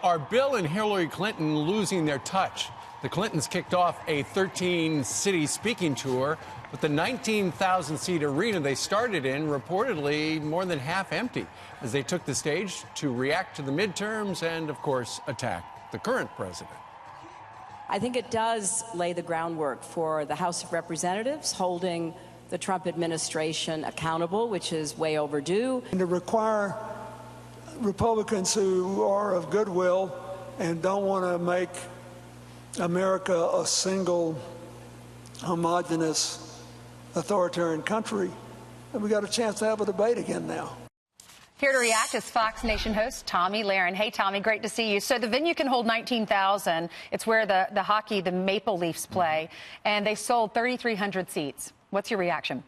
Are Bill and Hillary Clinton losing their touch? The Clintons kicked off a 13-city speaking tour, but the 19,000-seat arena they started in reportedly more than half empty as they took the stage to react to the midterms and, of course, attack the current president. I think it does lay the groundwork for the House of Representatives holding the Trump administration accountable, which is way overdue. And to require Republicans who are of goodwill and don't want to make America a single homogenous authoritarian country, and we got a chance to have a debate again now. Here to react is Fox Nation host Tommy Lahren. Hey, Tommy, great to see you. So the venue can hold 19,000. It's where the hockey, the Maple Leafs play, and they sold 3,300 seats. What's your reaction?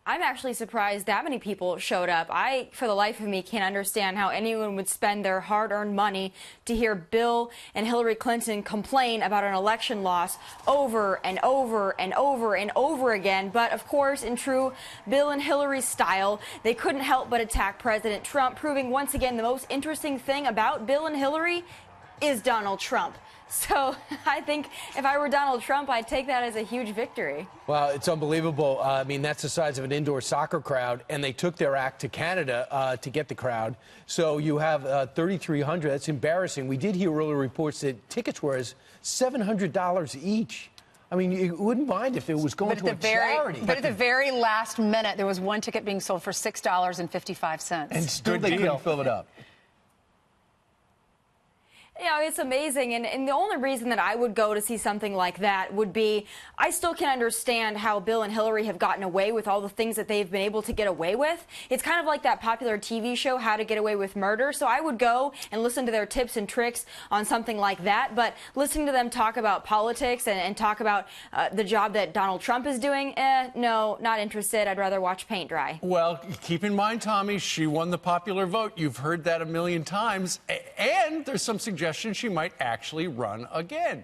I'm actually surprised that many people showed up. I, for the life of me, can't understand how anyone would spend their hard-earned money to hear Bill and Hillary Clinton complain about an election loss over and over and over and over again. But, of course, in true Bill and Hillary style, they couldn't help but attack President Trump, proving once again the most interesting thing about Bill and Hillary is Donald Trump. So I think if I were Donald Trump, I'd take that as a huge victory. Well, it's unbelievable. I mean, that's the size of an indoor soccer crowd, and they took their act to Canada to get the crowd. So you have 3,300. That's embarrassing. We did hear earlier reports that tickets were as $700 each. I mean, you wouldn't mind if it was going to a charity. But at the very last minute, there was one ticket being sold for $6.55. And still they couldn't fill it up. You know, it's amazing, and the only reason that I would go to see something like that would be I still can understand how Bill and Hillary have gotten away with all the things that they've been able to get away with. It's kind of like that popular TV show, How to Get Away with Murder, so I would go and listen to their tips and tricks on something like that, but listening to them talk about politics and talk about the job that Donald Trump is doing, no, not interested. I'd rather watch paint dry. Well, keep in mind, Tommy, she won the popular vote. You've heard that a million times, and there's some suggestions she might actually run again.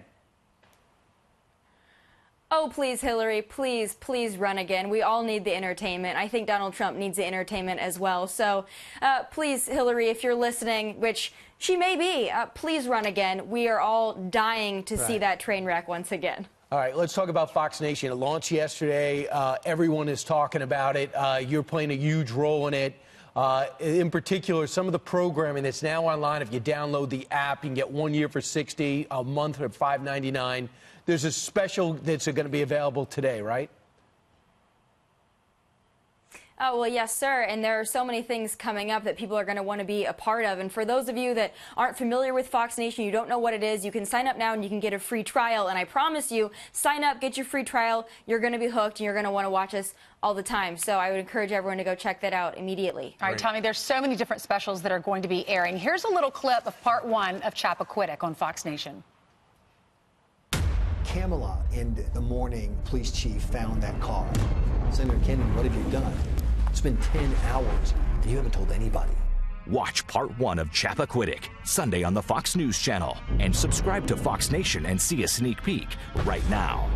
Oh, please, Hillary, please, please run again. We all need the entertainment. I think Donald Trump needs the entertainment as well. So please, Hillary, if you're listening, which she may be, please run again. We are all dying to see that train wreck once again. All right, let's talk about Fox Nation. It launched yesterday. Everyone is talking about it. You're playing a huge role in it. In particular, some of the programming that's now online, if you download the app, you can get 1 year for $60, a month for $5.99. There's a special that's going to be available today, right? Oh, well, yes, sir. And there are so many things coming up that people are going to want to be a part of. And for those of you that aren't familiar with Fox Nation, you don't know what it is, you can sign up now and you can get a free trial. And I promise you, sign up, get your free trial. You're going to be hooked and you're going to want to watch us all the time. So I would encourage everyone to go check that out immediately. All right, Tommy, there's so many different specials that are going to be airing. Here's a little clip of part 1 of Chappaquiddick on Fox Nation. Camelot, in the morning, police chief found that car. Senator Kennedy, what have you done? It's been 10 hours, and you haven't told anybody. Watch part 1 of Chappaquiddick, Sunday on the Fox News Channel. And subscribe to Fox Nation and see a sneak peek right now.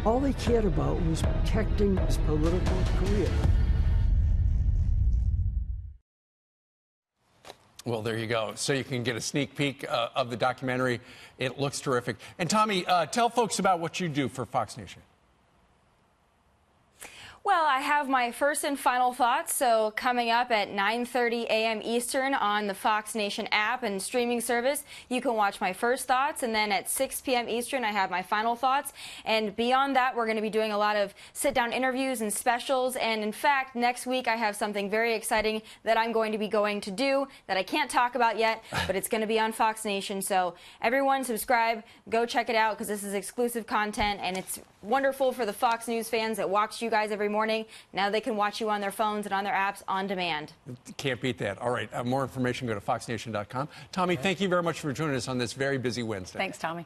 All they cared about was protecting his political career. Well, there you go. So you can get a sneak peek of the documentary. It looks terrific. And Tommy, tell folks about what you do for Fox Nation. Well, I have my first and final thoughts, so coming up at 9:30 a.m. Eastern on the Fox Nation app and streaming service, you can watch my first thoughts, and then at 6 p.m. Eastern, I have my final thoughts. And beyond that, we're going to be doing a lot of sit-down interviews and specials, and in fact, next week I have something very exciting that I'm going to be going to do that I can't talk about yet, but it's going to be on Fox Nation, so everyone subscribe, go check it out, because this is exclusive content, and it's wonderful for the Fox News fans that watch you guys every morning. Now they can watch you on their phones and on their apps on demand. Can't beat that. All right. More information, go to foxnation.com. Tommy, thank you very much for joining us on this very busy Wednesday. Thanks, Tommy.